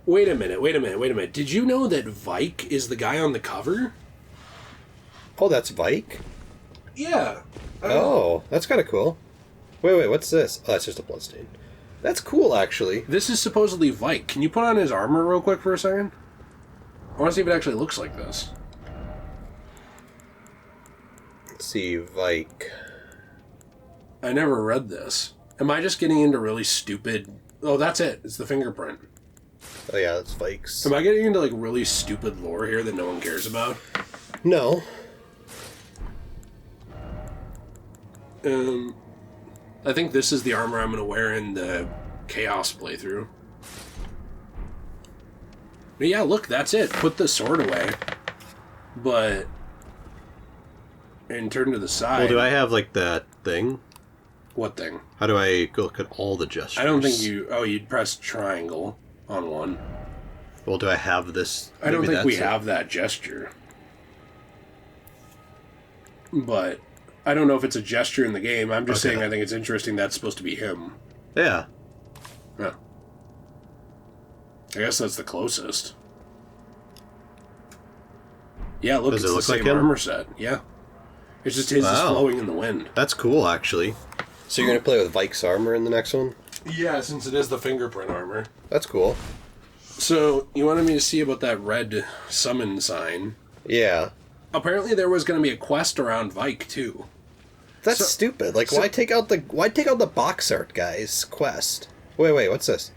Wait a minute. Did you know that Vike is the guy on the cover? Oh, that's Vike? Yeah. Oh, that's kind of cool. Wait, what's this? Oh, that's just a bloodstain. That's cool, actually. This is supposedly Vike. Can you put on his armor real quick for a second? I want to see if it actually looks like this. Let's see, Vike. I never read this. Am I just getting into really stupid... Oh, that's it. It's the fingerprint. Oh, yeah, that's Vike's. Am I getting into, like, really stupid lore here that no one cares about? No. I think this is the armor I'm going to wear in the Chaos playthrough. But yeah, look, that's it. Put the sword away. But... And turn to the side. Well, do I have, like, that thing? What thing? How do I go look at all the gestures? I don't think you... Oh, you'd press triangle on one. Well, do I have this? I don't think we have that gesture. But I don't know if it's a gesture in the game. I'm just saying I think it's interesting that's supposed to be him. Yeah. Yeah. I guess that's the closest. Yeah, look, Does it's it look the same like him? armor set. Yeah. It's just his is flowing in the wind. That's cool, actually. So you're going to play with Vike's armor in the next one? Yeah, since it is the fingerprint armor. That's cool. So, you wanted me to see about that red summon sign. Yeah. Apparently there was going to be a quest around Vike, too. That's stupid. Like, why take out the box art guy's quest? Wait, what's this?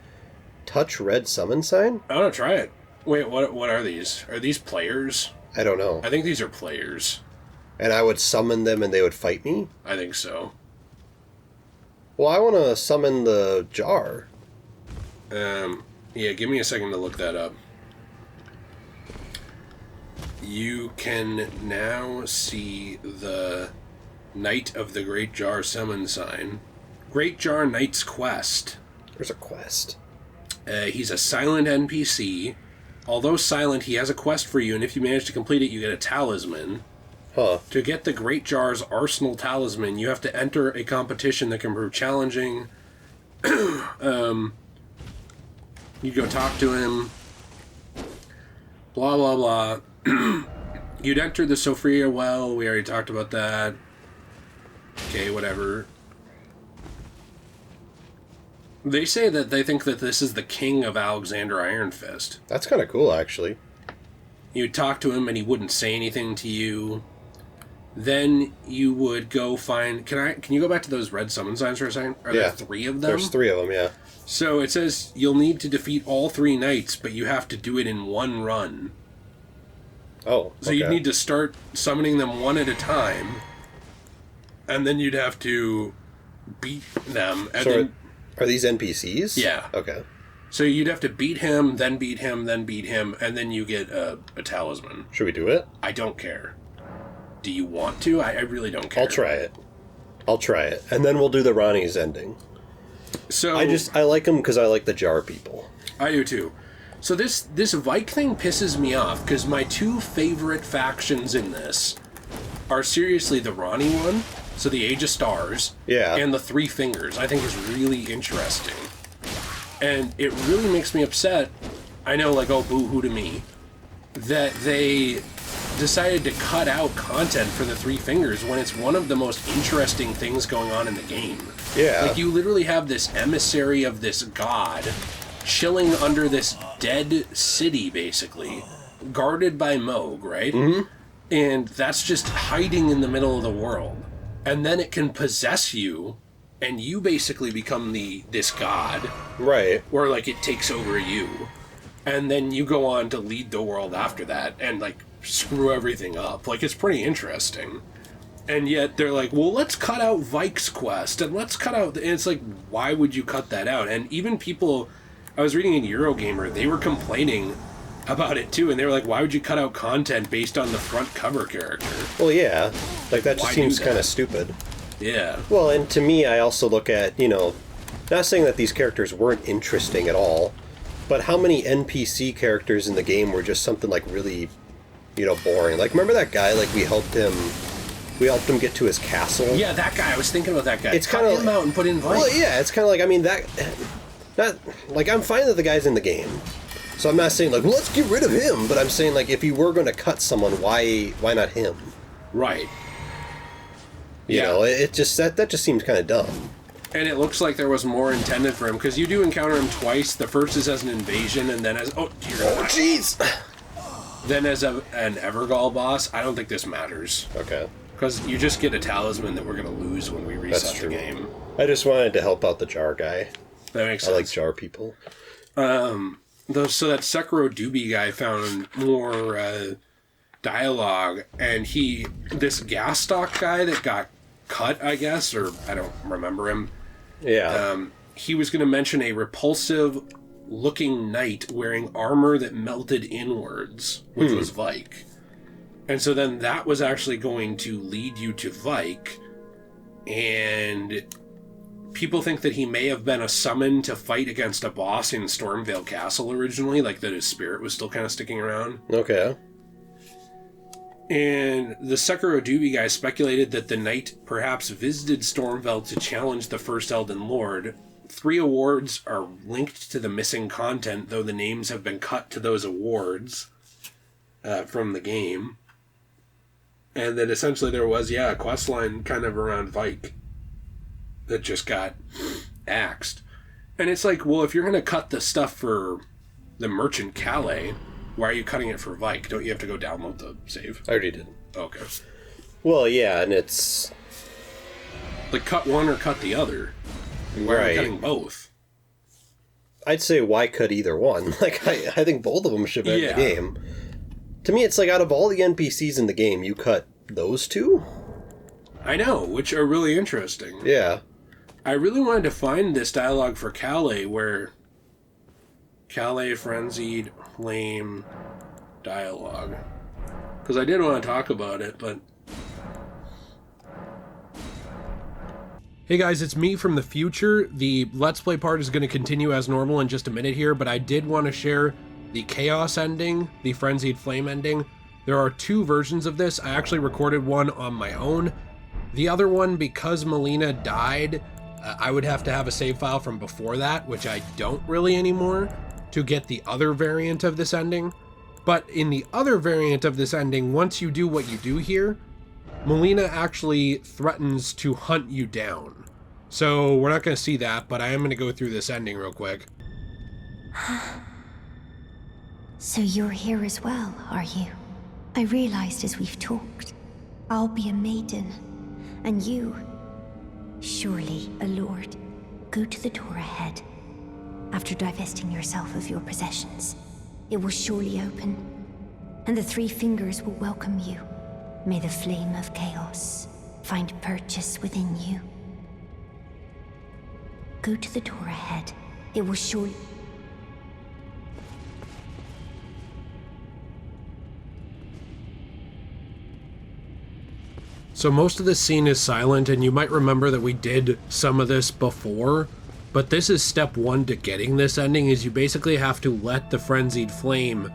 Touch red summon sign? I want to try it. Wait, what are these? Are these players? I don't know. I think these are players. And I would summon them and they would fight me? I think so. Well, I want to summon the jar. Yeah, give me a second to look that up. You can now see the Knight of the Great Jar summon sign. Great Jar Knight's Quest. There's a quest. He's a silent NPC. Although silent, he has a quest for you, and if you manage to complete it, you get a talisman. Huh. To get the Great Jar's Arsenal Talisman, you have to enter a competition that can prove challenging. You go talk to him. Blah, blah, blah. You'd enter the Sophia well. We already talked about that. Okay, whatever. They say that they think that this is the king of Alexander Iron Fist. That's kind of cool, actually. You'd talk to him and he wouldn't say anything to you. Then you would go find... Can you go back to those red summon signs for a second? Are there 3 of them? There's 3 of them, yeah. So it says you'll need to defeat all 3 knights, but you have to do it in one run. Oh, So you'd need to start summoning them one at a time, and then you'd have to beat them. And then, are these NPCs? Yeah. Okay. So you'd have to beat him, then beat him, then beat him, and then you get a talisman. Should we do it? I don't care. Do you want to? I really don't care. I'll try it. And then we'll do the Ranni's ending. So I like them because I like the jar people. I do too. So this Vike thing pisses me off because my 2 favorite factions in this are seriously the Ranni one, so the Age of Stars, and the 3 Fingers. I think is really interesting. And it really makes me upset, I know, like, oh, boo-hoo to me, that they decided to cut out content for the 3 Fingers when it's one of the most interesting things going on in the game. Yeah. Like, you literally have this emissary of this god chilling under this dead city, basically, guarded by Moog, right? Mm-hmm. And that's just hiding in the middle of the world. And then it can possess you, and you basically become this god. Right. Or, like, it takes over you. And then you go on to lead the world after that, and, like, screw everything up. Like, it's pretty interesting. And yet they're like, well, let's cut out Vike's quest, and let's cut out... And it's like, why would you cut that out? And even people... I was reading in Eurogamer, they were complaining about it too, and they were like, why would you cut out content based on the front cover character? Well, yeah. Like, that just seems kind of stupid. Yeah. Well, and to me, I also look at, not saying that these characters weren't interesting at all, but how many NPC characters in the game were just something, like, really, boring? Like, remember that guy, like, we helped him get to his castle? Yeah, that guy. I was thinking about that guy. It's kind of him out and put in Vike. Well, yeah, it's kind of like, I'm fine that the guy's in the game. So I'm not saying, like, well, let's get rid of him, but I'm saying, like, if you were going to cut someone, why not him? Right. You know, it just, that just seems kind of dumb. And it looks like there was more intended for him, because you do encounter him twice. The first is as an invasion, and then as... Oh, dear God. Oh, jeez! Then as an Evergall boss. I don't think this matters. Okay. Because you just get a talisman that we're going to lose when we reset the game. I just wanted to help out the jar guy. That makes sense. I like jar people. So that Sekiro Doobie guy found more dialogue, and this gas stock guy that got cut, I guess, or I don't remember him. Yeah. He was going to mention a repulsive-looking knight wearing armor that melted inwards, which was Vike. And so then that was actually going to lead you to Vike, and people think that he may have been a summon to fight against a boss in Stormvale Castle originally, like that his spirit was still kind of sticking around. Okay. And the Sekiro Doobie guy speculated that the knight perhaps visited Stormvale to challenge the first Elden Lord. 3 awards are linked to the missing content, though the names have been cut to those awards from the game. And then essentially there was, a quest line kind of around Vike that just got axed. And it's like, well, if you're going to cut the stuff for the Merchant Calais, why are you cutting it for Vike? Don't you have to go download the save? I already did. Okay. Well, yeah, and it's... Like, cut one or cut the other. Why are you cutting both? I'd say why cut either one? Like, I think both of them should be in the game. To me, it's like, out of all the NPCs in the game, you cut those 2? I know, which are really interesting. Yeah. I really wanted to find this dialogue for Calais, where... Calais, Frenzied, Flame, dialogue. Because I did want to talk about it, but... Hey guys, it's me from the future. The Let's Play part is going to continue as normal in just a minute here, but I did want to share the Chaos ending, the Frenzied Flame ending. There are 2 versions of this. I actually recorded one on my own. The other one, because Melina died, I would have to have a save file from before that, which I don't really anymore, to get the other variant of this ending. But in the other variant of this ending, once you do what you do here, Melina actually threatens to hunt you down. So we're not going to see that, but I am going to go through this ending real quick. So you're here as well, are you? I realized as we've talked, I'll be a maiden, and you, surely a lord. Go to the door ahead. After divesting yourself of your possessions, it will surely open, and the 3 fingers will welcome you. May the flame of chaos find purchase within you. Go to the door ahead. It will surely... So most of this scene is silent, and you might remember that we did some of this before, but this is step 1 to getting this ending, is you basically have to let the Frenzied Flame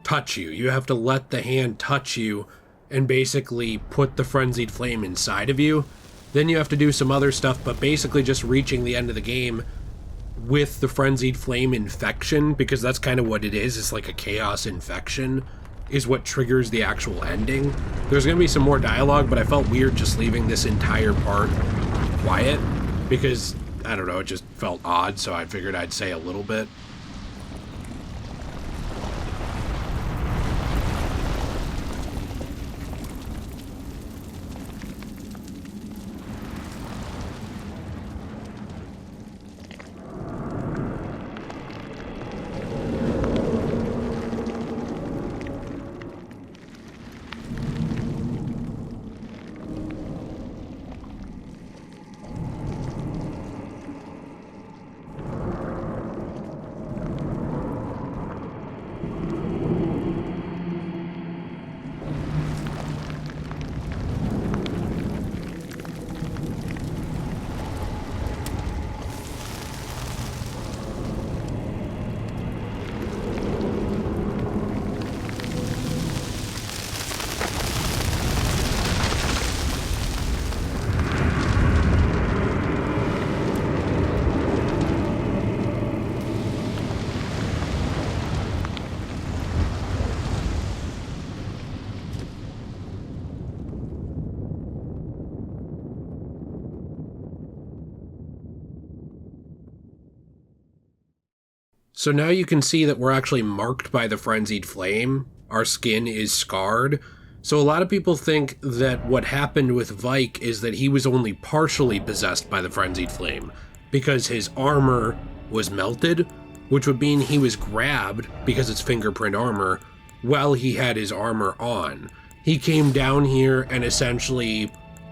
touch you. You have to let the hand touch you and basically put the Frenzied Flame inside of you. Then you have to do some other stuff, but basically just reaching the end of the game with the Frenzied Flame infection, because that's kind of what it is. It's like a chaos infection is what triggers the actual ending. There's going to be some more dialogue, but I felt weird just leaving this entire part quiet because, I don't know, it just felt odd, so I figured I'd say a little bit. So now you can see that we're actually marked by the frenzied flame. Our skin is scarred. So a lot of people think that what happened with Vike is that he was only partially possessed by the frenzied flame because his armor was melted, which would mean he was grabbed, because it's fingerprint armor, while he had his armor on. He came down here and essentially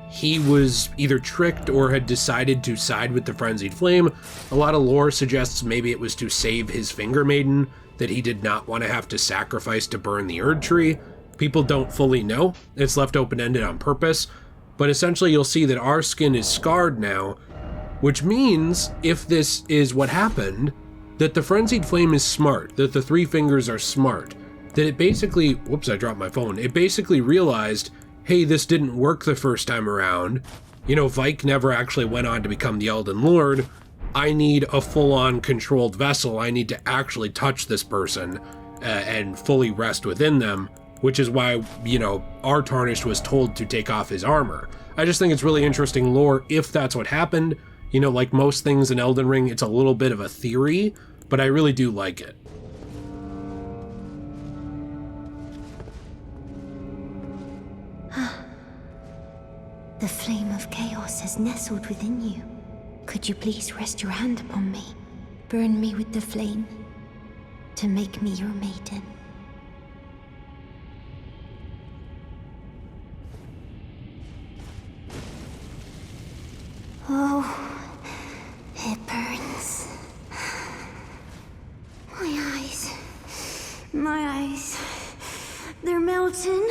he was either tricked or had decided to side with the frenzied flame. A lot of lore suggests maybe it was to save his finger maiden that he did not want to have to sacrifice to burn the Erd tree. People don't fully know. It's left open-ended on purpose. But essentially you'll see that our skin is scarred now, which means, if this is what happened, that the frenzied flame is smart, that the three fingers are smart, that it basically, whoops, I dropped my phone. It basically realized, hey, this didn't work the first time around. You know, Vike never actually went on to become the Elden Lord. I need a full-on controlled vessel. I need to actually touch this person and fully rest within them, which is why, you know, our Tarnished was told to take off his armor. I just think it's really interesting lore if that's what happened. You know, like most things in Elden Ring, it's a little bit of a theory, but I really do like it. The flame of chaos has nestled within you. Could you please rest your hand upon me? Burn me with the flame to make me your maiden. Oh, it burns. My eyes, they're melting.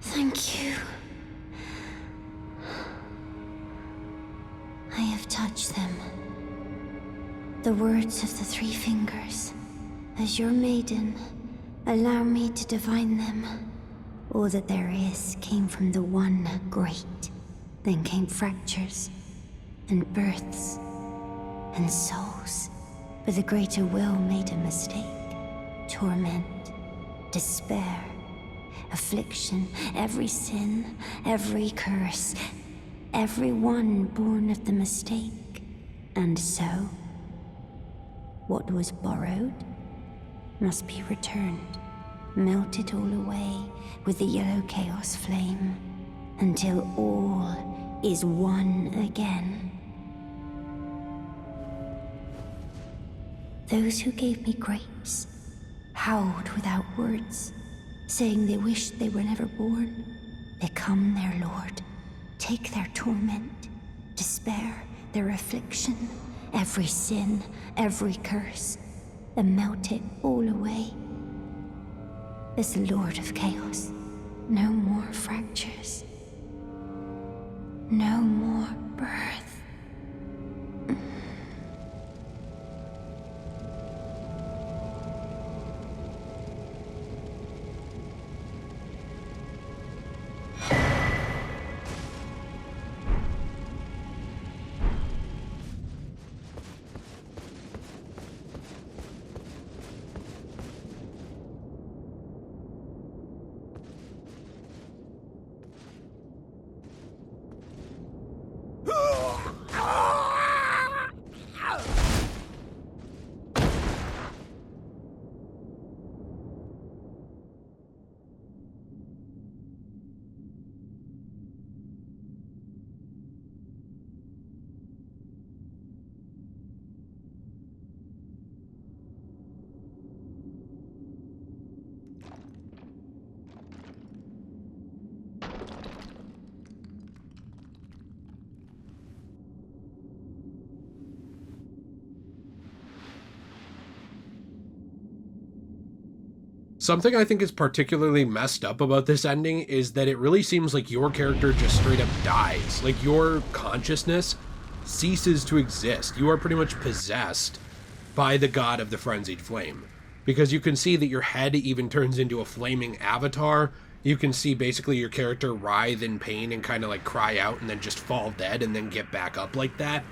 Thank you. I have touched them. The words of the three fingers. As your maiden, allow me to divine them. All that there is came from the one great. Then came fractures, and births, and souls. But the greater will made a mistake. Torment, despair, affliction, every sin, every curse, every one born of the mistake. And so, what was borrowed must be returned, melted all away with the yellow chaos flame, until all is one again. Those who gave me grapes howled without words, saying they wished they were never born. Become their lord, take their torment, despair, their affliction, every sin, every curse, and melt it all away. As the Lord of Chaos, no more fractures, no more birth. Something I think is particularly messed up about this ending is that it really seems like your character just straight up dies. Like, your consciousness ceases to exist. You are pretty much possessed by the god of the frenzied flame. Because you can see that your head even turns into a flaming avatar. You can see basically your character writhe in pain and kind of like cry out and then just fall dead and then get back up like that.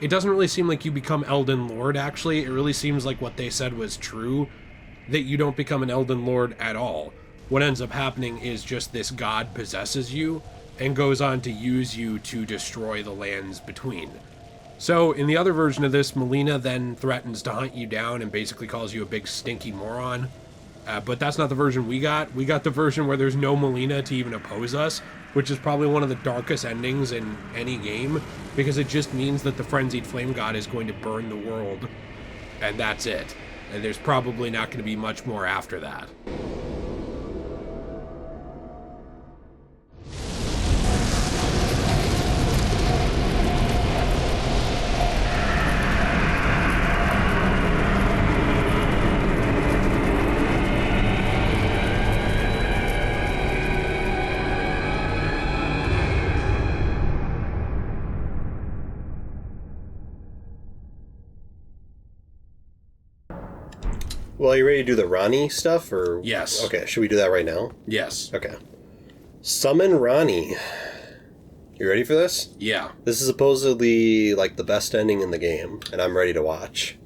It doesn't really seem like you become Elden Lord, actually. It really seems like what they said was true, that you don't become an Elden Lord at all. What ends up happening is just this god possesses you and goes on to use you to destroy the lands between. So, in the other version of this, Melina then threatens to hunt you down and basically calls you a big stinky moron. But that's not the version we got. We got the version where there's no Melina to even oppose us, which is probably one of the darkest endings in any game, because it just means that the frenzied flame god is going to burn the world, and that's it. And there's probably not going to be much more after that. Well, are you ready to do the Ranni stuff, or? Yes. Okay, should we do that right now? Yes. Okay. Summon Ranni. You ready for this? Yeah. This is supposedly, like, the best ending in the game, and I'm ready to watch.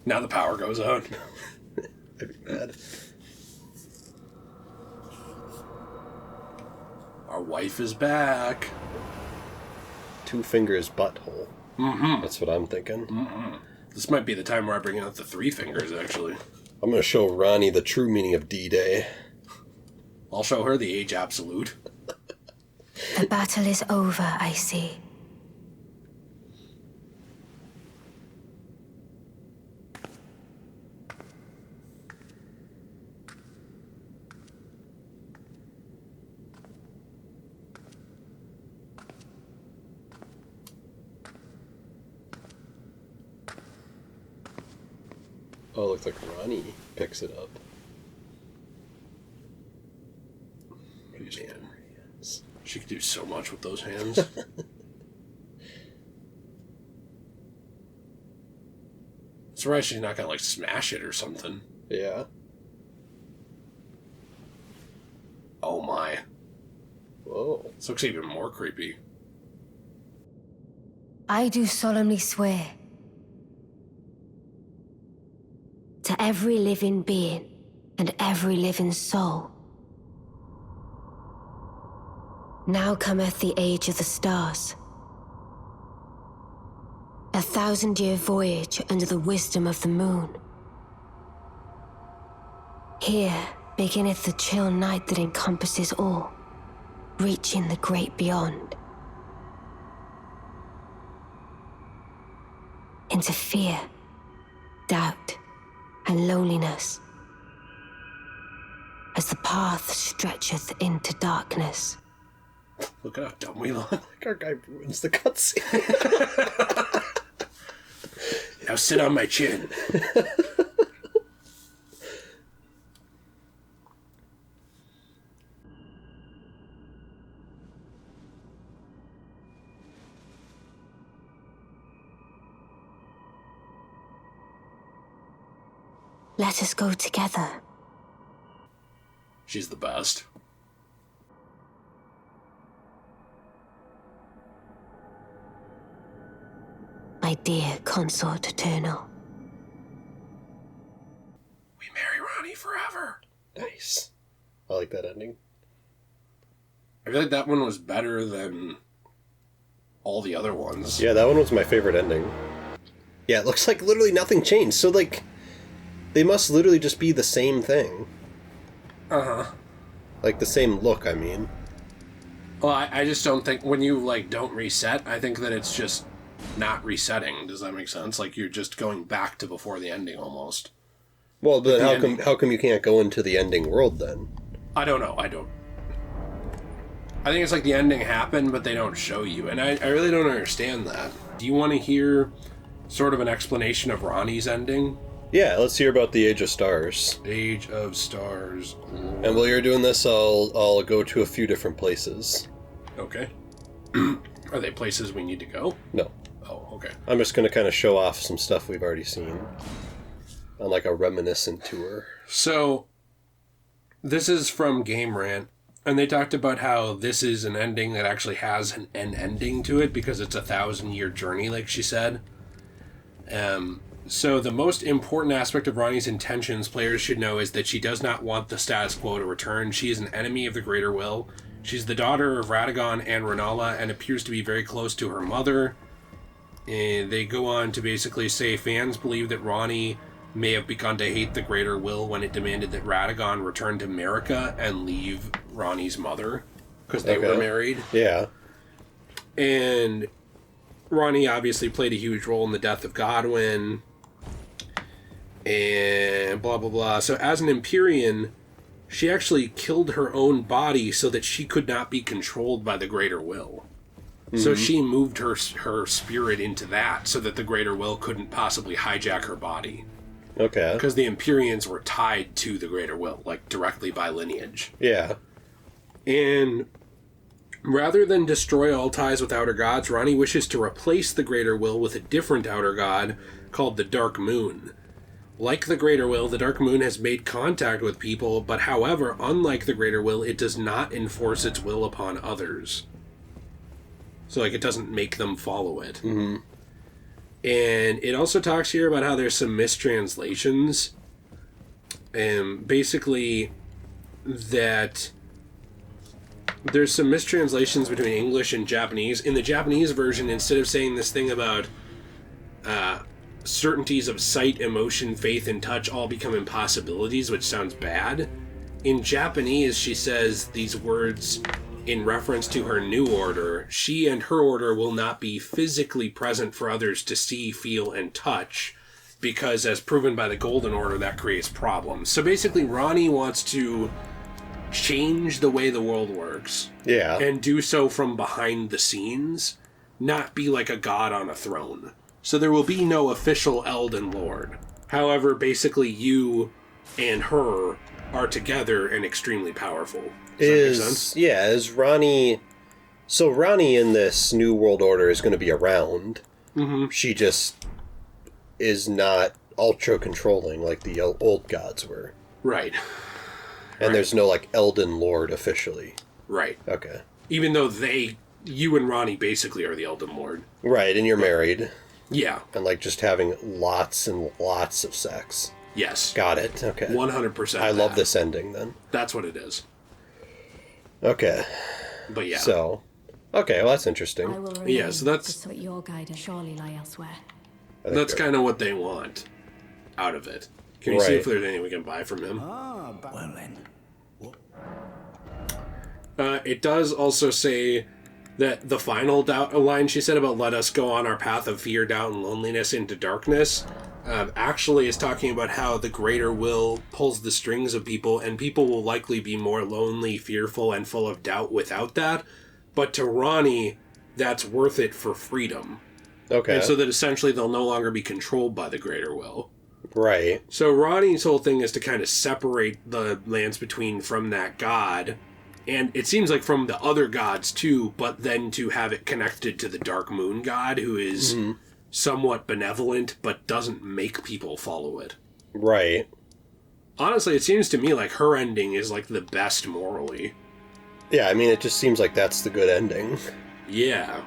Now the power goes out. That'd be bad. Our wife is back. 2 fingers butthole. Mm-hmm. That's what I'm thinking. Mm-hmm. This might be the time where I bring out the 3 fingers, actually. I'm going to show Ranni the true meaning of D-Day. I'll show her the age absolute. The battle is over, I see. Oh, it looks like Ranni picks it up. Man, she could do so much with those hands. Surprised she's not gonna like smash it or something. Yeah. Oh my. Whoa. This looks even more creepy. I do solemnly swear to every living being and every living soul. Now cometh the age of the stars. 1,000-year voyage under the wisdom of the moon. Here beginneth the chill night that encompasses all, reaching the great beyond. Into fear, doubt, and loneliness, as the path stretcheth into darkness. Look at how dumb we look. Like our guy ruins the cutscene. Now sit on my chin. Let us go together. She's the best. My dear consort eternal. We marry Ranni forever. Nice. I like that ending. I feel like that one was better than all the other ones. Yeah, that one was my favorite ending. Yeah, it looks like literally nothing changed. So, like, they must literally just be the same thing. Uh-huh. Like, the same look, I mean. Well, I just don't think, when you, like, don't reset, I think that it's just not resetting. Does that make sense? Like, you're just going back to before the ending, almost. Well, but how come you can't go into the ending world, then? I don't know. I think it's like the ending happened, but they don't show you. And I really don't understand that. Do you want to hear sort of an explanation of Ranni's ending? Yeah, let's hear about the Age of Stars. Age of Stars. And while you're doing this, I'll go to a few different places. Okay. Are they places we need to go? No. Oh, okay. I'm just going to kind of show off some stuff we've already seen on like a reminiscent tour. So, this is from Game Rant, and they talked about how this is an ending that actually has an ending to it because it's a 1,000-year journey, like she said. So the most important aspect of Ranni's intentions players should know is that she does not want the status quo to return. She is an enemy of the Greater Will. She's the daughter of Radagon and Rennala and appears to be very close to her mother. And they go on to basically say fans believe that Ranni may have begun to hate the Greater Will when it demanded that Radagon return to America and leave Ranni's mother because they were married. Yeah. And Ranni obviously played a huge role in the death of Godwyn. And blah, blah, blah. So as an Empyrean, she actually killed her own body so that she could not be controlled by the Greater Will. Mm-hmm. So she moved her spirit into that so that the Greater Will couldn't possibly hijack her body. Okay. Because the Empyreans were tied to the Greater Will, like directly by lineage. Yeah. And rather than destroy all ties with Outer Gods, Ranni wishes to replace the Greater Will with a different Outer God called the Dark Moon. Like the Greater Will, the Dark Moon has made contact with people, but however, unlike the Greater Will, it does not enforce its will upon others. So, like, it doesn't make them follow it. Mm-hmm. And it also talks here about how there's some mistranslations. Basically, that there's some mistranslations between English and Japanese. In the Japanese version, instead of saying this thing about certainties of sight, emotion, faith, and touch all become impossibilities, which sounds bad, in Japanese she says these words in reference to her new order. She and her order will not be physically present for others to see, feel, and touch, because as proven by the Golden Order, that creates problems. So basically, Ranni wants to change the way the world works. Yeah. And do so from behind the scenes, not be like a god on a throne. So there will be no official Elden Lord. However, basically you and her are together and extremely powerful. Does that make sense? Yeah, is Ranni... So Ranni in this New World Order is going to be around. Mm-hmm. She just is not ultra-controlling like the old gods were. Right. And there's no, like, Elden Lord officially. Right. Okay. Even though you and Ranni basically are the Elden Lord. Right, and you're married. Yeah. And, like, just having lots and lots of sex. Yes. Got it. Okay. 100%. I love this ending, then. That's what it is. Okay. But yeah. So, okay, well, that's interesting. Yeah, so that's... your guidance surely lie elsewhere. That's kind of what they want out of it. Can you see if there's anything we can buy from him? Well then. It does also say that the final line she said about let us go on our path of fear, doubt, and loneliness into darkness actually is talking about how the Greater Will pulls the strings of people, and people will likely be more lonely, fearful, and full of doubt without that. But to Ranni, that's worth it for freedom. Okay. And so that essentially they'll no longer be controlled by the Greater Will. Right. So Ranni's whole thing is to kind of separate the lands between from that god, and it seems like from the other gods too, but then to have it connected to the Dark Moon god, who is somewhat benevolent, but doesn't make people follow it. Right. Honestly, it seems to me like her ending is like the best morally. Yeah, I mean, it just seems like that's the good ending. Yeah.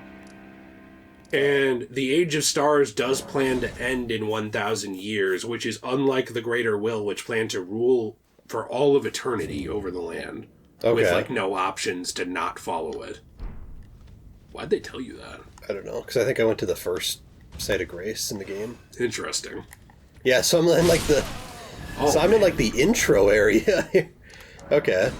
And the Age of Stars does plan to end in 1,000 years, which is unlike the Greater Will, which planned to rule for all of eternity over the land. Okay. With, like, no options to not follow it. Why'd they tell you that? I don't know, because I think I went to the first Site of Grace in the game. Interesting. Yeah, so I'm in, like, I'm in, like, the intro area. Okay.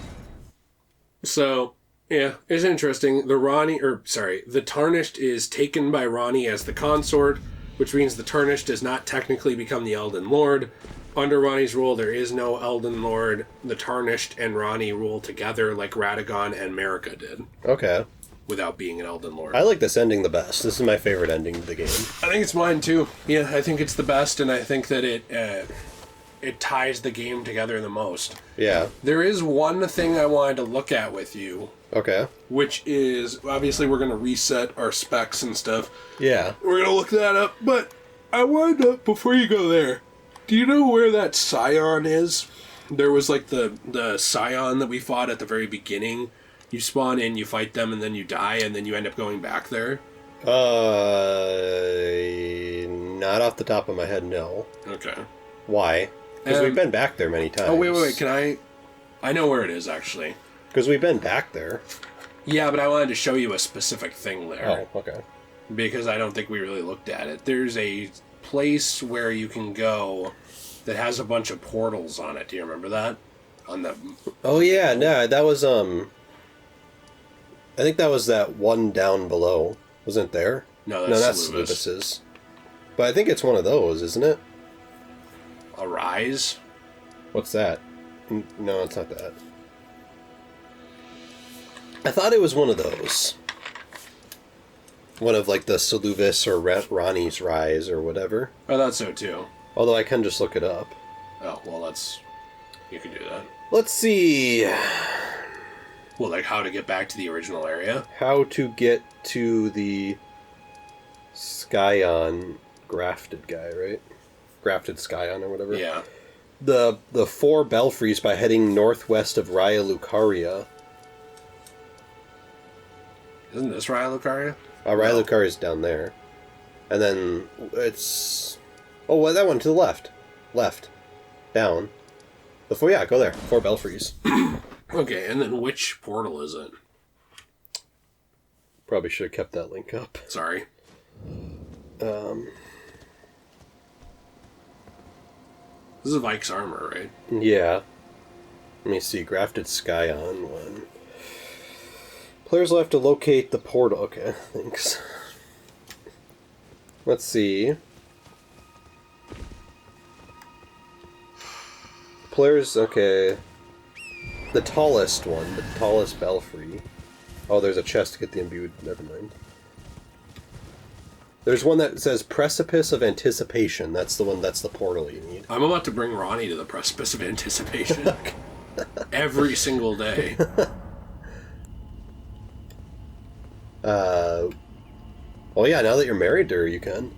So... yeah, it's interesting. The Tarnished is taken by Ranni as the consort, which means the Tarnished does not technically become the Elden Lord. Under Ranni's rule, there is no Elden Lord. The Tarnished and Ranni rule together like Radagon and Marika did. Okay. Without being an Elden Lord. I like this ending the best. This is my favorite ending to the game. I think it's mine too. Yeah, I think it's the best, and I think that it ties the game together the most. Yeah. There is one thing I wanted to look at with you. Okay. Which is, obviously we're going to reset our specs and stuff. Yeah. We're going to look that up, but I wanted to, before you go there, do you know where that Scion is? There was like the Scion that we fought at the very beginning. You spawn in, you fight them, and then you die, and then you end up going back there. Not off the top of my head, no. Okay. Why? Because we've been back there many times. Oh, wait, can I know where it is, actually. Because we've been back there. Yeah, but I wanted to show you a specific thing there. Oh, okay. Because I don't think we really looked at it. There's a place where you can go that has a bunch of portals on it. Do you remember that? Oh, yeah, no, that was, I think that was that one down below. Wasn't it there? No, that's Selubis's. But I think it's one of those, isn't it? Arise? What's that? No, it's not that. I thought it was one of those. One of, like, the Selubis or Ranni's Rise or whatever. I thought so, too. Although I can just look it up. Oh, well, you can do that. Let's see. Well, like how to get back to the original area? How to get to the Skyon grafted guy, right? Grafted Skyon or whatever. Yeah. The 4 belfries by heading northwest of Raya Lucaria. Isn't this Raya Lucaria? Raya Lucaria is down there. And then it's... Oh, well, that one to the left. Left. Down. Yeah, go there. 4 belfries. Okay, and then which portal is it? Probably should have kept that link up. Sorry. This is Vike's armor, right? Yeah. Let me see. Grafted Skyon one. Players will have to locate the portal. Okay, thanks. Let's see. Players, okay. The tallest one, the tallest belfry. Oh, there's a chest to get the imbued. Never mind. There's one that says Precipice of Anticipation. That's the one, that's the portal you need. I'm about to bring Ranni to the Precipice of Anticipation. Every single day. Well, yeah, now that you're married to her, you can.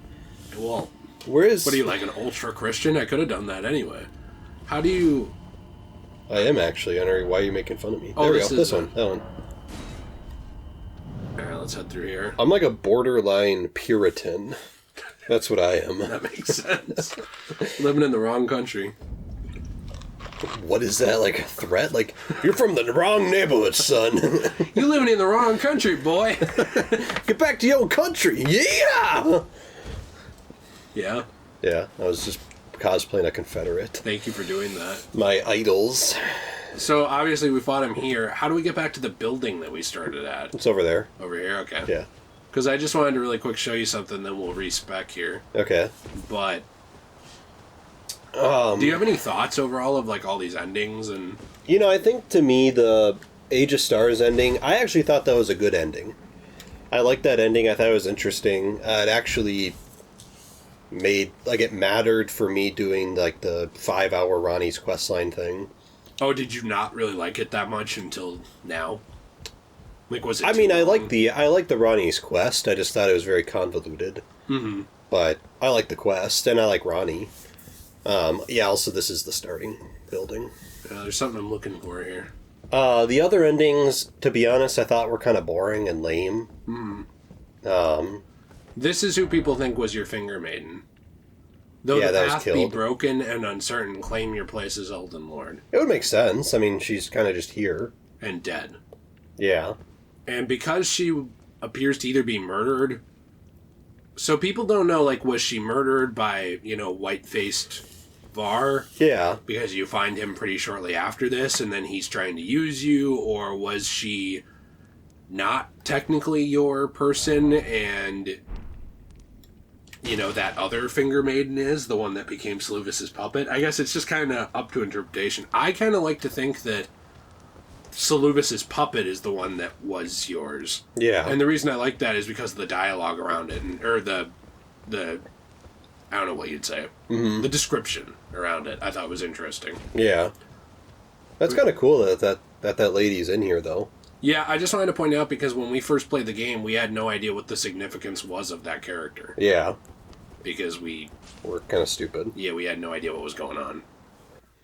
Well, what are you, like an ultra-Christian? I could have done that anyway. How do you... I am actually. Why are you making fun of me? Oh, there we go. This one. That one. Alright, let's head through here. I'm like a borderline Puritan. That's what I am. That makes sense. Living in the wrong country. What is that, like a threat? Like, you're from the wrong neighborhood, son. You living in the wrong country, boy. Get back to your country. Yeah! Yeah? Yeah, I was just cosplaying a Confederate. Thank you for doing that. My idols. So, obviously, we fought him here. How do we get back to the building that we started at? It's over there. Over here? Okay. Yeah. Because I just wanted to really quick show you something, then we'll respec here. Okay. But... do you have any thoughts overall of, like, all these endings and... You know, I think to me, the Age of Stars ending, I actually thought that was a good ending. I liked that ending. I thought it was interesting. It actually made, like, it mattered for me doing, like, the 5-hour Ranni's questline thing. Oh, did you not really like it that much until now? Like, was it I mean, I like the Ranni's quest. I just thought it was very convoluted. Mm-hmm. But I like the quest, and I like Ranni. Yeah, also this is the starting building. There's something I'm looking for here. The other endings, to be honest, I thought were kind of boring and lame. Mm-hmm. This is who people think was your Finger Maiden. Though yeah, the path be broken and uncertain, claim your place as Elden Lord. It would make sense. I mean, she's kind of just here. And dead. Yeah. And because she appears to either be murdered... So people don't know, like, was she murdered by, white-faced Var? Yeah. Because you find him pretty shortly after this, and then he's trying to use you, or was she not technically your person, and, that other Finger Maiden is, the one that became Selubis's puppet? I guess it's just kind of up to interpretation. I kind of like to think that Selubis's puppet is the one that was yours. Yeah. And the reason I like that is because of the dialogue around it, or the I don't know what you'd say. Mm-hmm. The description around it, I thought was interesting. Yeah. That's kind of cool that lady's in here, though. Yeah, I just wanted to point out because when we first played the game, we had no idea what the significance was of that character. Yeah. Because we were kind of stupid. Yeah, we had no idea what was going on.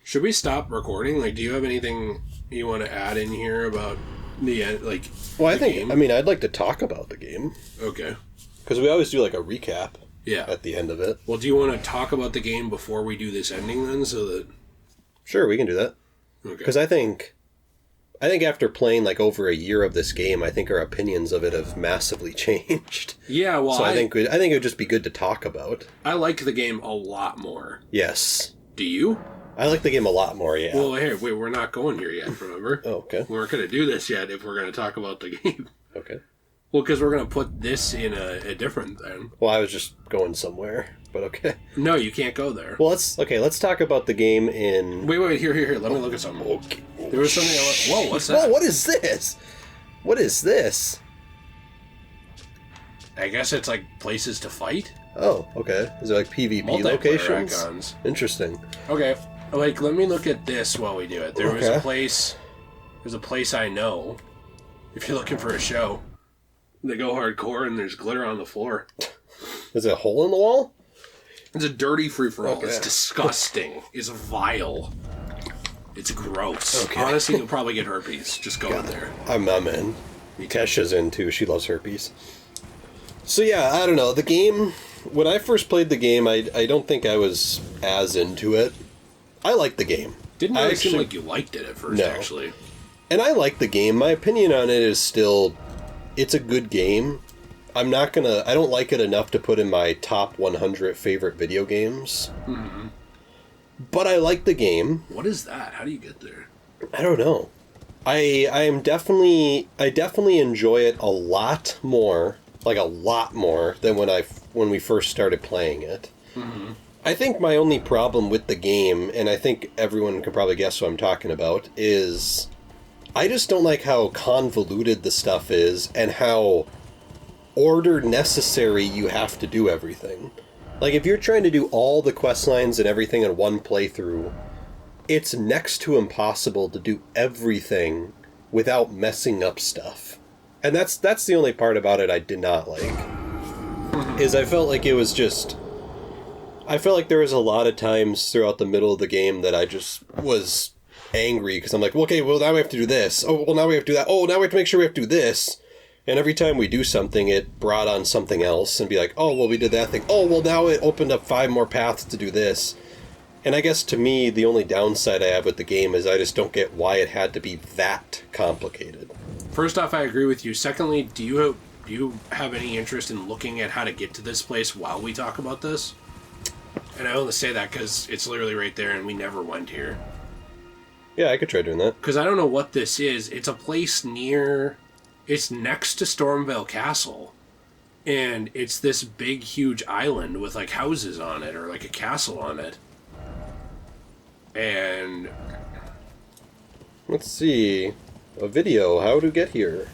Should we stop recording? Like, do you have anything you want to add in here about the, like, well, I think, game? I mean, I'd like to talk about the game. Okay. Because we always do, like, a recap. Yeah. At the end of it. Well, do you want to talk about the game before we do this ending, then, so that... Sure, we can do that. Okay. Because I think after playing, like, over a year of this game, I think our opinions of it have massively changed. Yeah, well, so I think it would just be good to talk about. I like the game a lot more. Yes. Do you? I like the game a lot more, yeah. Well, hey, wait, we're not going here yet, remember? Oh, okay. We weren't going to do this yet if we're going to talk about the game. Okay. Well, because we're going to put this in a different thing. Well, I was just going somewhere, but okay. No, you can't go there. Well, let's talk about the game in... Wait, here. Let me look at something. Okay. There was something whoa, what's that? Whoa, what is this? What is this? I guess it's like places to fight? Oh, okay. Is it like PvP locations? Icons. Interesting. Okay, like, let me look at this while we do it. There's a place I know, if you're looking for a show. They go hardcore and there's glitter on the floor. Is it a hole in the wall? It's a dirty free-for-all. Okay. It's disgusting. It's vile. It's gross. Okay. Honestly, you'll probably get herpes. Just go in there. I'm in. Kesha's in too. She loves herpes. So yeah, I don't know. The game, when I first played the game, I don't think I was as into it. I liked the game. Didn't really seem like you liked it at first, actually. And I like the game. My opinion on it is still, it's a good game. I don't like it enough to put in my top 100 favorite video games. Mm-hmm. But I like the game. What is that? How do you get there? I don't know. I definitely enjoy it a lot more, like a lot more than when we first started playing it. Mm-hmm. I think my only problem with the game, and I think everyone can probably guess what I'm talking about, is I just don't like how convoluted the stuff is and how order necessary you have to do everything. Like, if you're trying to do all the quest lines and everything in one playthrough, it's next to impossible to do everything without messing up stuff. And that's the only part about it I did not like. Is I felt like there was a lot of times throughout the middle of the game that I just was angry because I'm like, well, okay, well, now we have to do this. Oh, well, now we have to do that. Oh, now we have to make sure we have to do this. And every time we do something, it brought on something else and be like, oh, well, we did that thing. Oh, well, now it opened up 5 more paths to do this. And I guess to me, the only downside I have with the game is I just don't get why it had to be that complicated. First off, I agree with you. Secondly, do you have any interest in looking at how to get to this place while we talk about this? And I only say that because it's literally right there and we never went here. Yeah, I could try doing that. Because I don't know what this is. It's a place near... It's next to Stormvale Castle. And it's this big, huge island with, like, houses on it, or, like, a castle on it. And... Let's see. A video. How to get here.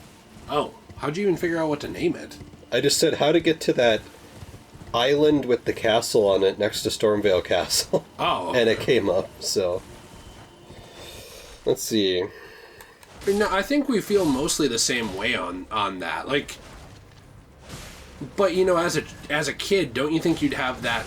Oh. How'd you even figure out what to name it? I just said how to get to that island with the castle on it next to Stormvale Castle. Oh. Okay. And it came up, so... Let's see. No, I think we feel mostly the same way on that. Like, but you know, as a kid, don't you think you'd have that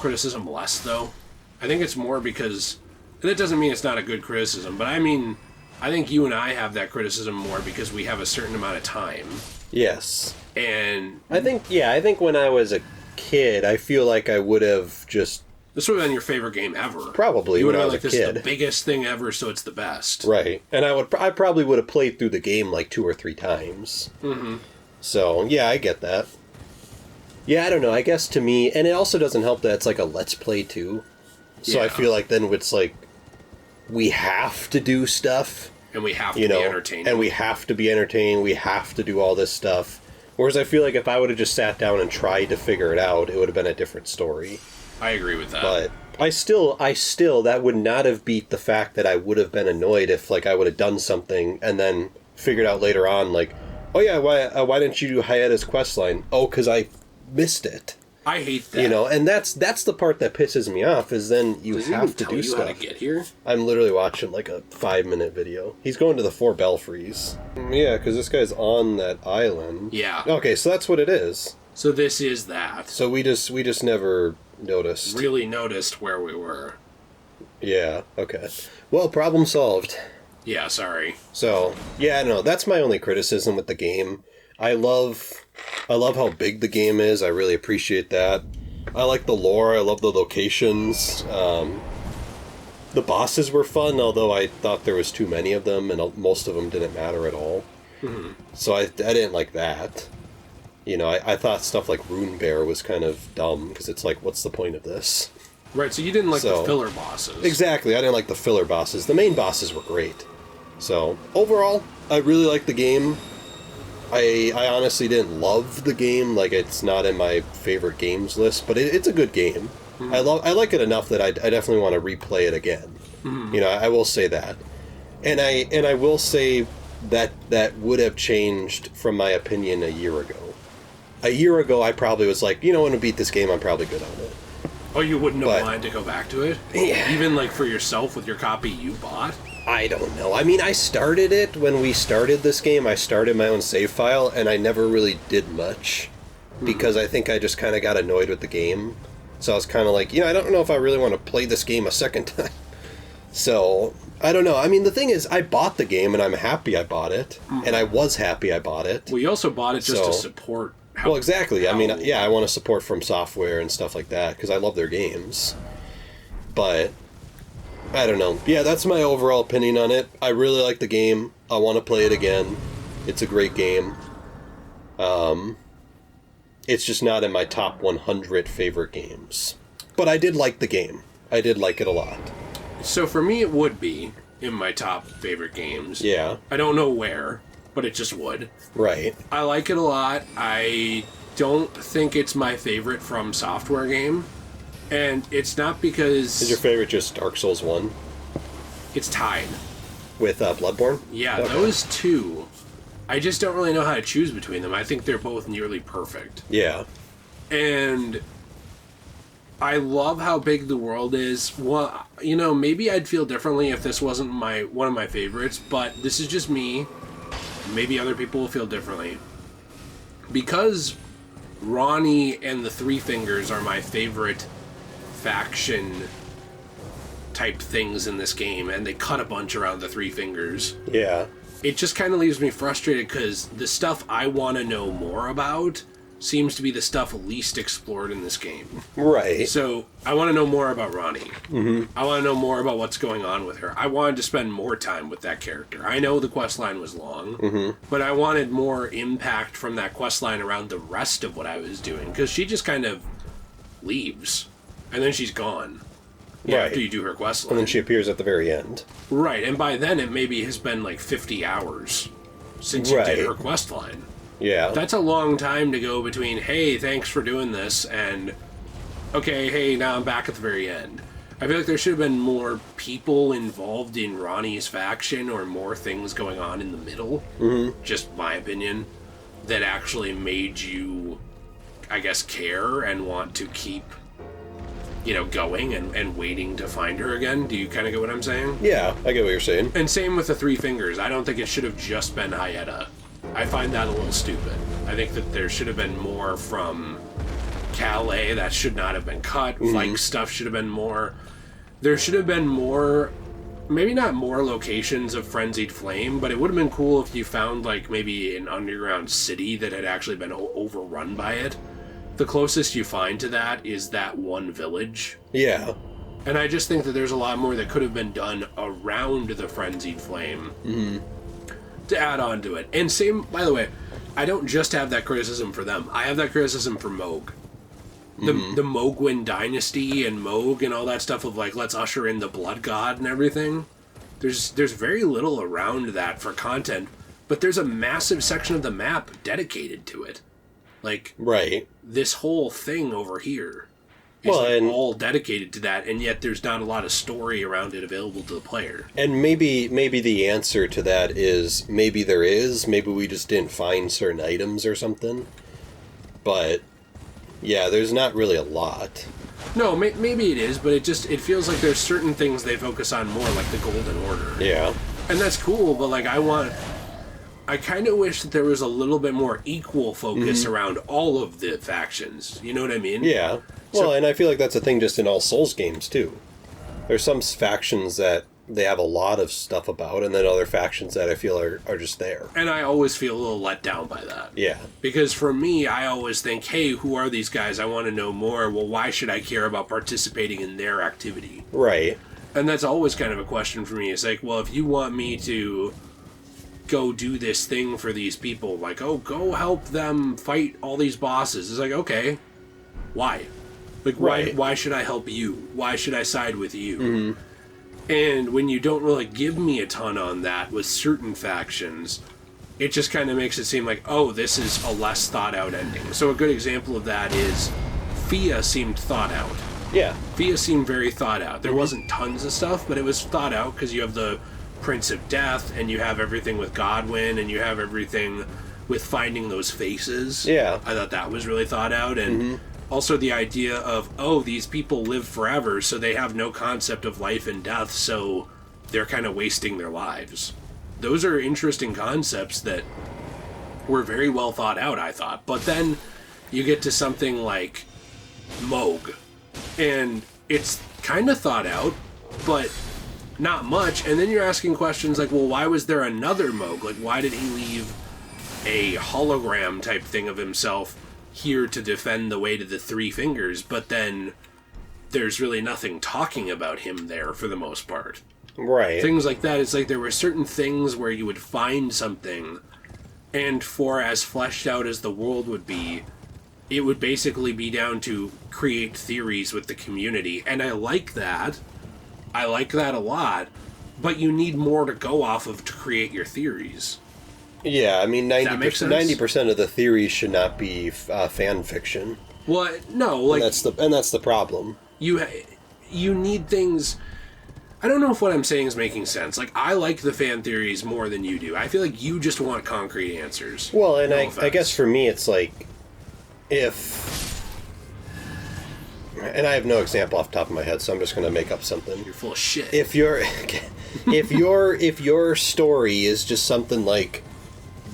criticism less though? I think it's more because, and that doesn't mean it's not a good criticism, but I mean, I think you and I have that criticism more because we have a certain amount of time. Yes. And I think when I was a kid, I feel like I would have just... This would have been your favorite game ever. Probably, you would when I have was like, a this kid. is the biggest thing ever, so it's the best. Right. And I probably would have played through the game like 2 or 3 times. Mm-hmm. So, yeah, I get that. Yeah, I don't know. I guess to me... And it also doesn't help that it's like a Let's Play, too. So yeah. I feel like then it's like... We have to do stuff. And we have to be entertained. And we have to be entertained. We have to do all this stuff. Whereas I feel like if I would have just sat down and tried to figure it out, it would have been a different story. I agree with that. But I still, that would not have beat the fact that I would have been annoyed if, like, I would have done something and then figured out later on, like, oh yeah, why didn't you do Hayata's questline? Oh, because I missed it. I hate that. You know, and that's the part that pisses me off, is then you have to do stuff. How to get here? I'm literally watching like a 5-minute video. He's going to the 4 belfries. Yeah, because this guy's on that island. Yeah. Okay, so that's what it is. So this is that. So we just never noticed. Really noticed where we were. Yeah, okay. Well, problem solved. Yeah, sorry. So, yeah, no, that's my only criticism with the game. I love how big the game is. I really appreciate that. I like the lore. I love the locations. The bosses were fun, although I thought there was too many of them, and most of them didn't matter at all. Mm-hmm. So I didn't like that. You know, I thought stuff like Rune Bear was kind of dumb, because it's like, what's the point of this? Right, so you didn't like the filler bosses. Exactly, I didn't like the filler bosses. The main bosses were great. So, overall, I really like the game. I honestly didn't love the game, like it's not in my favorite games list, but it's a good game. Mm-hmm. I like it enough that I definitely want to replay it again. Mm-hmm. You know, I will say that. And I will say that would have changed from my opinion a year ago. A year ago, I probably was like, you know, when I beat this game, I'm probably good on it. Oh, you wouldn't have wanted to go back to it? Yeah. Even, like, for yourself with your copy you bought? I don't know. I mean, I started it when we started this game. I started my own save file, and I never really did much. Because I think I just kind of got annoyed with the game. So I was kind of like, I don't know if I really want to play this game a second time. So, I don't know. I mean, the thing is, I bought the game, and I'm happy I bought it. Mm-hmm. And I was happy I bought it. Well, you also bought it just to support... Well, exactly. I mean, yeah, I want to support From Software and stuff like that, because I love their games. But, I don't know. Yeah, that's my overall opinion on it. I really like the game. I want to play it again. It's a great game. It's just not in my top 100 favorite games. But I did like the game. I did like it a lot. So for me, it would be in my top favorite games. Yeah. I don't know where, but it just would. Right. I like it a lot. I don't think it's my favorite From Software game. And it's not because... Is your favorite just Dark Souls 1? It's tied. With Bloodborne? Yeah, okay. Those two. I just don't really know how to choose between them. I think they're both nearly perfect. Yeah. And I love how big the world is. Well, maybe I'd feel differently if this wasn't one of my favorites, but this is just me. Maybe other people will feel differently. Because Ranni and the Three Fingers are my favorite faction type things in this game, and they cut a bunch around the Three Fingers. Yeah. It just kind of leaves me frustrated because the stuff I want to know more about seems to be the stuff least explored in this game. Right. So I want to know more about Ranni. Mm-hmm. I want to know more about what's going on with her. I wanted to spend more time with that character. I know the questline was long, but I wanted more impact from that questline around the rest of what I was doing, because she just kind of leaves, and then she's gone. Yeah, after you do her questline. And then she appears at the very end. Right, and by then it maybe has been like 50 hours since you did her questline. Yeah. That's a long time to go between, hey, thanks for doing this, and, okay, hey, now I'm back at the very end. I feel like there should have been more people involved in Ranni's faction, or more things going on in the middle, just my opinion, that actually made you, I guess, care and want to keep... going and waiting to find her again. Do you kind of get what I'm saying? Yeah, I get what you're saying. And same with the Three Fingers. I don't think it should have just been Hyetta. I find that a little stupid. I think that there should have been more from Calais. That should not have been cut. Vike stuff should have been more. There should have been more, maybe not more locations of Frenzied Flame, but it would have been cool if you found maybe an underground city that had actually been overrun by it. The closest you find to that is that one village. Yeah. And I just think that there's a lot more that could have been done around the Frenzied Flame to add on to it. And same, by the way, I don't just have that criticism for them. I have that criticism for Moog. The Mogwin dynasty and Moog and all that stuff of let's usher in the Blood God and everything. There's very little around that for content, but there's a massive section of the map dedicated to it. This whole thing over here is all dedicated to that, and yet there's not a lot of story around it available to the player. And maybe the answer to that is maybe there is. Maybe we just didn't find certain items or something. But Yeah, there's not really a lot. No, maybe it is, but it feels like there's certain things they focus on more, like the Golden Order. Yeah. And that's cool, but like I kind of wish that there was a little bit more equal focus around all of the factions. You know what I mean? Yeah. Well, and I feel like that's a thing just in all Souls games, too. There's some factions that they have a lot of stuff about, and then other factions that I feel are just there. And I always feel a little let down by that. Yeah. Because for me, I always think, hey, who are these guys? I want to know more. Well, why should I care about participating in their activity? Right. And that's always kind of a question for me. It's like, well, if you want me to go do this thing for these people, like, oh, go help them fight all these bosses. It's like, okay, why? Like, why should I help you? Why should I side with you? Mm-hmm. And when you don't really give me a ton on that with certain factions, it just kind of makes it seem like, oh, this is a less thought out ending. So a good example of that is Fia seemed thought out. Yeah. Fia seemed very thought out. There wasn't tons of stuff, but it was thought out because you have the Prince of Death, and you have everything with Godwyn, and you have everything with finding those faces. Yeah. I thought that was really thought out, and also the idea of, oh, these people live forever, so they have no concept of life and death, so they're kind of wasting their lives. Those are interesting concepts that were very well thought out, I thought. But then you get to something like Moog, and it's kind of thought out, but not much. And then you're asking questions like, well, why was there another Moog? Like, why did he leave a hologram type thing of himself here to defend the way to the Three Fingers, but then there's really nothing talking about him there for the most part. Right. Things like that. It's like there were certain things where you would find something, and for as fleshed out as the world would be, it would basically be down to create theories with the community. And I like that. I like that a lot, but you need more to go off of to create your theories. Yeah, I mean, 90% of the theories should not be fan fiction. Well, no, like... And that's the problem. You need things... I don't know if what I'm saying is making sense. Like, I like the fan theories more than you do. I feel like you just want concrete answers. Well, and I guess for me, it's like, if... And I have no example off the top of my head, so I'm just going to make up something. You're full of shit. If your story is just something like,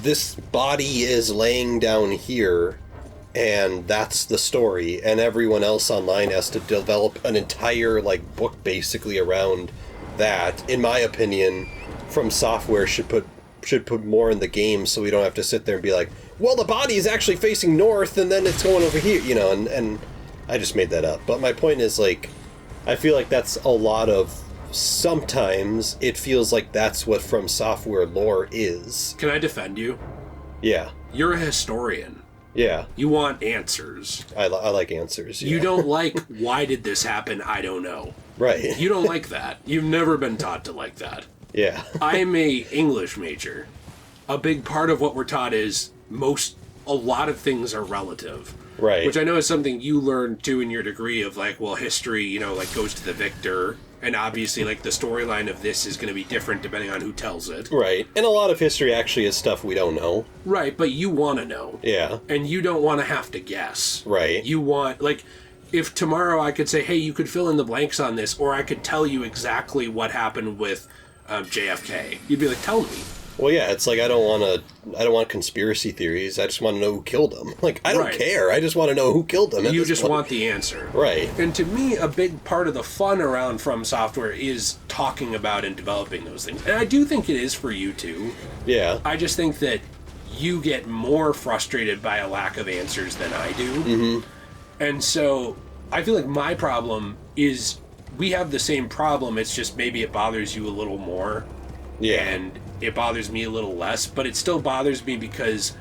this body is laying down here, and that's the story, and everyone else online has to develop an entire like book basically around that, in my opinion, From Software should put more in the game, so we don't have to sit there and be like, well, the body is actually facing north and then it's going over here, you know, and I just made that up. But my point is, like, I feel like that's a lot of... Sometimes it feels like that's what From Software lore is. Can I defend you? Yeah. You're a historian. Yeah. You want answers. I like answers. Yeah. You don't like, why did this happen? I don't know. Right. You don't like that. You've never been taught to like that. Yeah. I'm a English major. A big part of what we're taught is a lot of things are relative. Right. Which I know is something you learned too in your degree of like, well, history, you know, like goes to the victor. And obviously, like, the storyline of this is going to be different depending on who tells it. Right. And a lot of history actually is stuff we don't know. Right, but you want to know. Yeah. And you don't want to have to guess. Right. You want, like, if tomorrow I could say, hey, you could fill in the blanks on this, or I could tell you exactly what happened with JFK, you'd be like, tell me. Well, yeah, it's like I don't want conspiracy theories. I just want to know who killed him. Like, I don't care. I just want to know who killed him. You just want the answer. Right. And to me, a big part of the fun around From Software is talking about and developing those things. And I do think it is for you, too. Yeah. I just think that you get more frustrated by a lack of answers than I do. Mm-hmm. And so I feel like my problem is we have the same problem. It's just maybe it bothers you a little more. Yeah. And it bothers me a little less, but it still bothers me because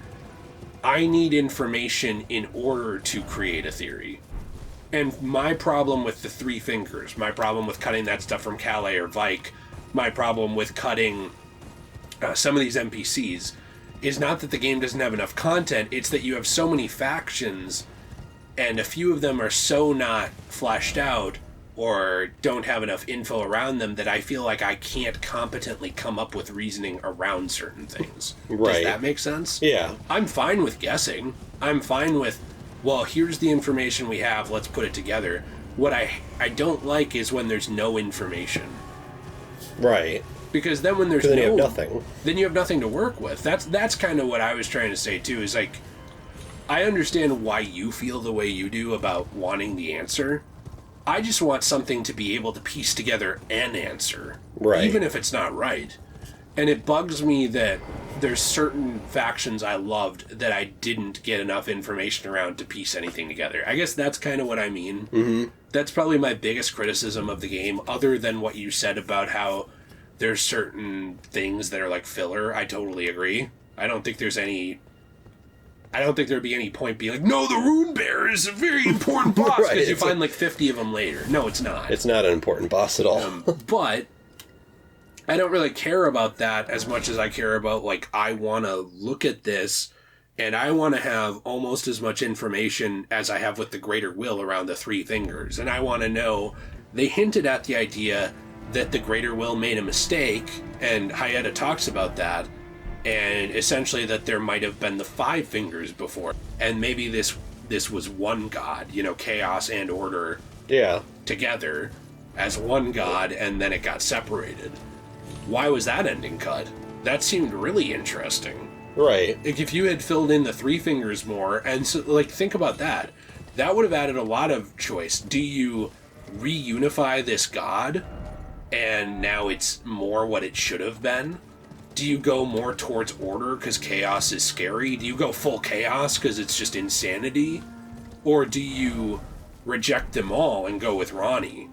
I need information in order to create a theory. And my problem with the Three Fingers, my problem with cutting that stuff from Calais or Vike, my problem with cutting some of these NPCs is not that the game doesn't have enough content, it's that you have so many factions and a few of them are so not fleshed out or don't have enough info around them that I feel like I can't competently come up with reasoning around certain things. Right. Does that make sense? Yeah. I'm fine with guessing. I'm fine with well, here's the information we have, let's put it together. What I don't like is when there's no information. Right. Because then when there's then you have nothing. Then you have nothing to work with. That's kind of what I was trying to say, too, is like, I understand why you feel the way you do about wanting the answer. I just want something to be able to piece together an answer. Right. Even if it's not right. And it bugs me that there's certain factions I loved that I didn't get enough information around to piece anything together. I guess that's kind of what I mean. Mm-hmm. That's probably my biggest criticism of the game, other than what you said about how there's certain things that are like filler. I totally agree. I don't think there'd be any point being like, no, the Rune Bear is a very important boss, because right, you find like 50 of them later. No, it's not. It's not an important boss at all. But I don't really care about that as much as I care about, like, I want to look at this and I want to have almost as much information as I have with the Greater Will around the Three Fingers. And I want to know, they hinted at the idea that the Greater Will made a mistake, and Hayata talks about that, and essentially that there might have been the Five Fingers before. And maybe this was one god, chaos and order together as one god, and then it got separated. Why was that ending cut? That seemed really interesting. Right. Like, if you had filled in the Three Fingers more, and so, like, think about that. That would have added a lot of choice. Do you reunify this god, and now it's more what it should have been? Do you go more towards order because chaos is scary? Do you go full chaos because it's just insanity? Or do you reject them all and go with Ranni?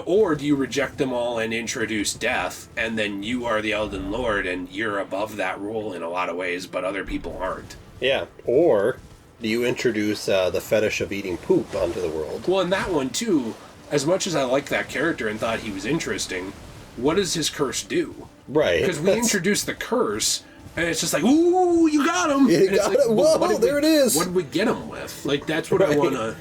Or do you reject them all and introduce death, and then you are the Elden Lord and you're above that rule in a lot of ways, but other people aren't? Yeah. Or do you introduce the fetish of eating poop onto the world? Well, in that one, too, as much as I liked that character and thought he was interesting, what does his curse do? Right. Because we introduced the curse, and it's just like, ooh, you got him! You and got it! Whoa, there it is! What did we get him with? Like, that's what I want to...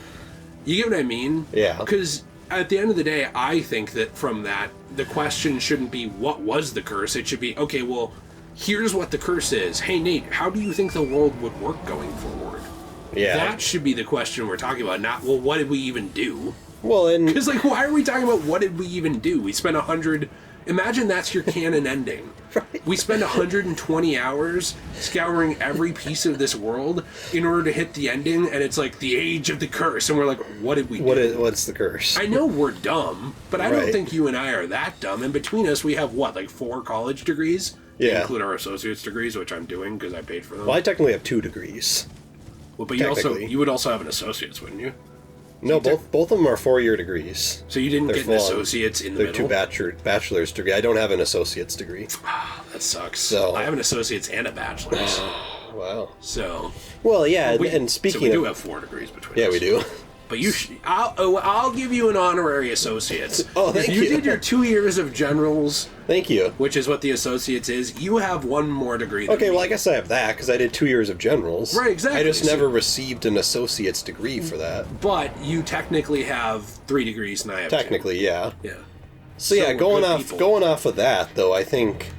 You get what I mean? Yeah. Because at the end of the day, I think that from that, the question shouldn't be, what was the curse? It should be, okay, well, here's what the curse is. Hey, Nate, how do you think the world would work going forward? Yeah. That should be the question we're talking about, not, well, what did we even do? Well, and... Because, like, why are we talking about what did we even do? We spent 100... Imagine that's your canon ending. Right. We spend 120 hours scouring every piece of this world in order to hit the ending, and it's like the age of the curse, and we're like, what did we do? What's the curse? I know we're dumb, but I don't think you and I are that dumb. And between us, we have, 4 college degrees? Yeah. Include our associate's degrees, which I'm doing because I paid for them. Well, I technically have 2 degrees. Well, but you would also have an associate's, wouldn't you? No, both of them are 4-year degrees. So you didn't get an associate's in the middle? They're 2 bachelor's degree. I don't have an associate's degree. That sucks. So I have an associate's and a bachelor's. Wow. So... Well, yeah, and speaking of... So we do have 4 degrees between us. Yeah, we do. But I'll give you an honorary associate's. Oh, thank you. If you did your 2 years of generals... Thank you. Which is what the associate's is. You have 1 more degree than me. Well, I guess I have that, because I did 2 years of generals. Right, exactly. I just never received an associate's degree for that. But you technically have 3 degrees, and I have 2. Technically, yeah. Yeah. So yeah, going off of that, though, I think...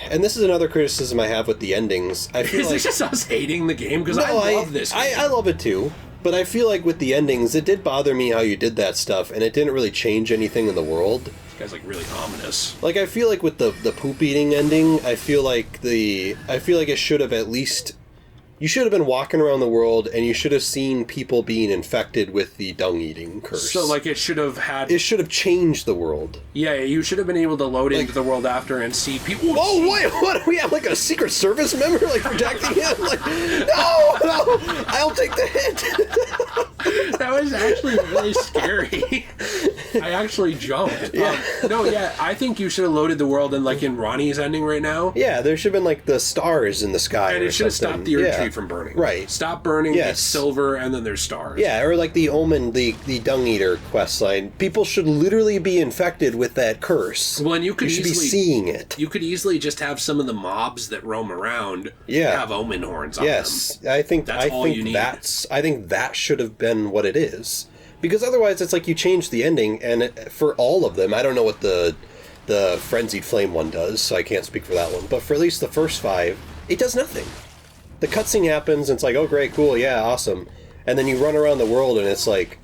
And this is another criticism I have with the endings. I feel is this just us hating the game? Because I love this game. I love it, too. But I feel like with the endings, it did bother me how you did that stuff, and it didn't really change anything in the world. This guy's, really ominous. Like, I feel like with the poop-eating ending, I feel like it should have at least... You should have been walking around the world, and you should have seen people being infected with the dung-eating curse. So, it should have had... It should have changed the world. Yeah, you should have been able to load into the world after and see people... Oh, wait, what? Do we have, a Secret Service member, protecting him? No, I'll take the hit. That was actually really scary. I actually jumped. Yeah. I think you should have loaded the world in Ranni's ending right now. Yeah, there should have been, the stars in the sky and it should have stopped the Earth Tree from burning. Right. Stop burning, it's silver, and then there's stars. Yeah, or the Omen, the Dung Eater quest line. People should literally be infected with that curse. Well, and you should be seeing it. You could easily just have some of the mobs that roam around have Omen horns on them. Yes, I think that should have been what it is. Because otherwise, it's like you change the ending, and for all of them, I don't know what the Frenzied Flame one does, so I can't speak for that one. But for at least the first 5, it does nothing. the cutscene happens, and it's like, oh, great, cool, yeah, awesome. And then you run around the world, and it's like,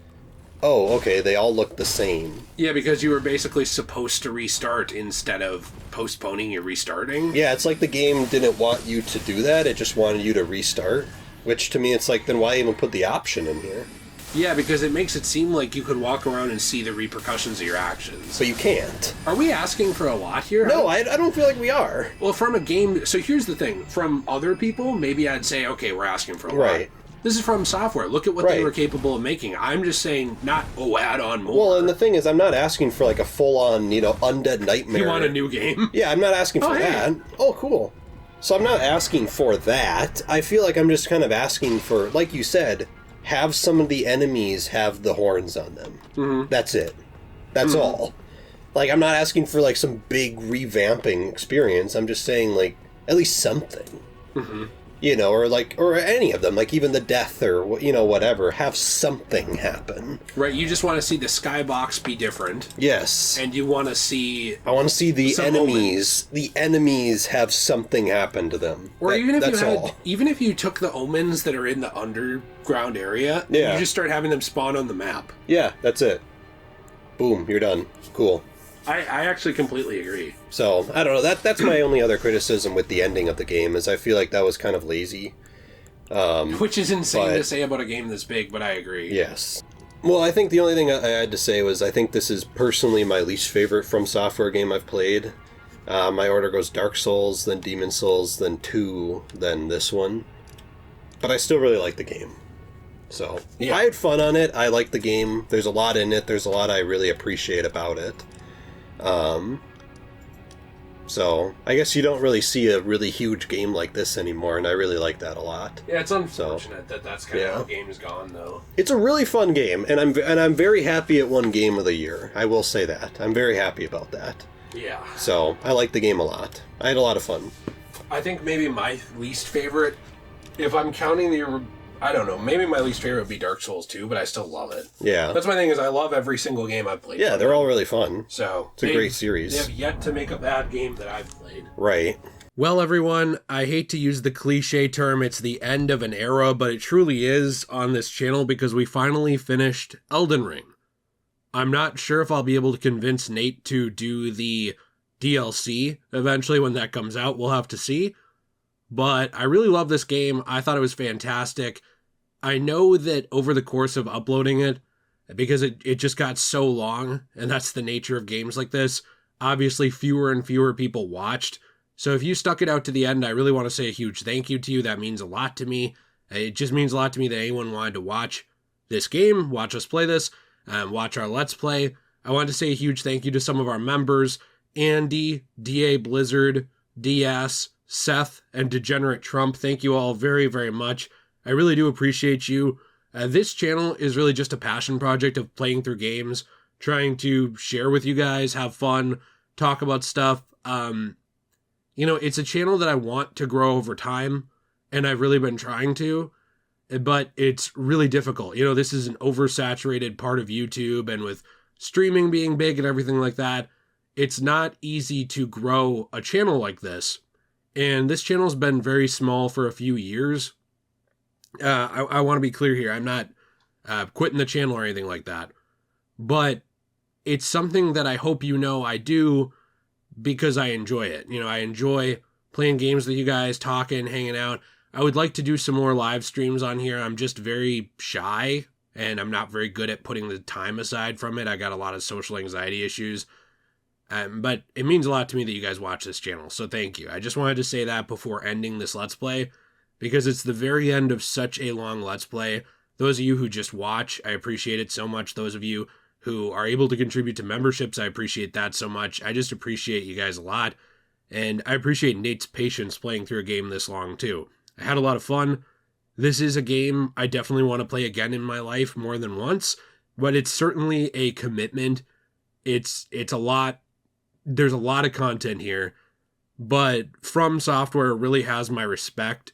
oh, okay, they all look the same. Yeah, because you were basically supposed to restart instead of postponing your restarting. Yeah, it's like the game didn't want you to do that, it just wanted you to restart. Which, to me, it's like, then why even put the option in here? Yeah, because it makes it seem like you could walk around and see the repercussions of your actions. But you can't. Are we asking for a lot here? No, I don't feel like we are. Well, from a game... So here's the thing. From other people, maybe I'd say, okay, we're asking for a lot. Right. This is From Software. Look at what they were capable of making. I'm just saying, not, add on more. Well, and the thing is, I'm not asking for, like, a full-on, Undead Nightmare. You want a new game? Yeah, I'm not asking for that. Oh, cool. So I'm not asking for that. I feel like I'm just kind of asking for, like you said, have some of the enemies have the horns on them. Mm-hmm. That's it. That's all. Like, I'm not asking for, like, some big revamping experience. I'm just saying, like, at least something. Mm-hmm. Or any of them, like even the death or, whatever, have something happen. Right, you just want to see the skybox be different. Yes. And you want to see... I want to see the enemies have something happen to them. Or even if you took the omens that are in the underground area, you just start having them spawn on the map. Yeah, that's it. Boom, you're done. Cool. I actually completely agree. So, I don't know, that's my only other criticism with the ending of the game, is I feel like that was kind of lazy. Which is insane to say about a game this big, but I agree. Yes. Well, I think the only thing I had to say was I think this is personally my least favorite From Software game I've played. My order goes Dark Souls, then Demon Souls, then 2, then this one. But I still really like the game. So, I had fun on it, I like the game, there's a lot in it, there's a lot I really appreciate about it. So, I guess you don't really see a really huge game like this anymore, and I really like that a lot. Yeah, it's unfortunate that that's kind of how the game is gone, though. It's a really fun game, and I'm very happy it won Game of the Year. I will say that. I'm very happy about that. Yeah. So, I like the game a lot. I had a lot of fun. I think maybe my least favorite, if I'm counting I don't know, maybe my least favorite would be Dark Souls 2, but I still love it. Yeah. That's my thing, is I love every single game I've played. Yeah, they're all really fun. So, it's a great series. They have yet to make a bad game that I've played. Right. Well, everyone, I hate to use the cliche term, it's the end of an era, but it truly is on this channel because we finally finished Elden Ring. I'm not sure if I'll be able to convince Nate to do the DLC eventually when that comes out. We'll have to see. But I really love this game. I thought it was fantastic. I know that over the course of uploading it, because it just got so long, and that's the nature of games like this, obviously fewer and fewer people watched. So if you stuck it out to the end, I really want to say a huge thank you to you. That means a lot to me. It just means a lot to me that anyone wanted to watch this game, watch us play this, watch our Let's Play. I want to say a huge thank you to some of our members, Andy, DA Blizzard, DS, Seth, and Degenerate Trump. Thank you all very, very much. I really do appreciate you. This channel is really just a passion project of playing through games, trying to share with you guys, have fun, talk about stuff. It's a channel that I want to grow over time, and I've really been trying to, but it's really difficult. This is an oversaturated part of YouTube, and with streaming being big and everything like that, it's not easy to grow a channel like this. And this channel's been very small for a few years. I want to be clear here. I'm not quitting the channel or anything like that. But it's something that I hope I do because I enjoy it. I enjoy playing games with you guys, talking, hanging out. I would like to do some more live streams on here. I'm just very shy, and I'm not very good at putting the time aside from it. I got a lot of social anxiety issues. But it means a lot to me that you guys watch this channel, so thank you. I just wanted to say that before ending this Let's Play, because it's the very end of such a long Let's Play. Those of you who just watch, I appreciate it so much. Those of you who are able to contribute to memberships, I appreciate that so much. I just appreciate you guys a lot, and I appreciate Nate's patience playing through a game this long, too. I had a lot of fun. This is a game I definitely want to play again in my life more than once, but it's certainly a commitment. It's a lot. There's a lot of content here, but From Software really has my respect,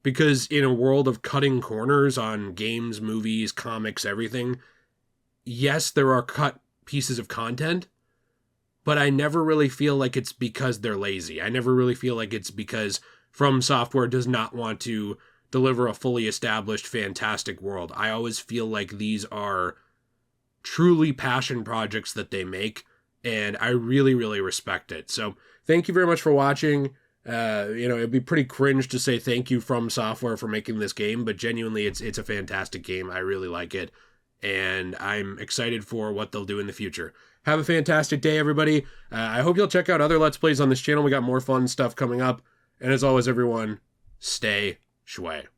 because in a world of cutting corners on games, movies, comics, everything, yes, there are cut pieces of content, but I never really feel like it's because they're lazy. I never really feel like it's because From Software does not want to deliver a fully established, fantastic world. I always feel like these are truly passion projects that they make, and I really, really respect it. So thank you very much for watching. It'd be pretty cringe to say thank you From Software for making this game, but genuinely it's a fantastic game. I really like it, and I'm excited for what they'll do in the future. Have a fantastic day, everybody. I hope you'll check out other Let's Plays on this channel. We got more fun stuff coming up. And as always, everyone, stay shui.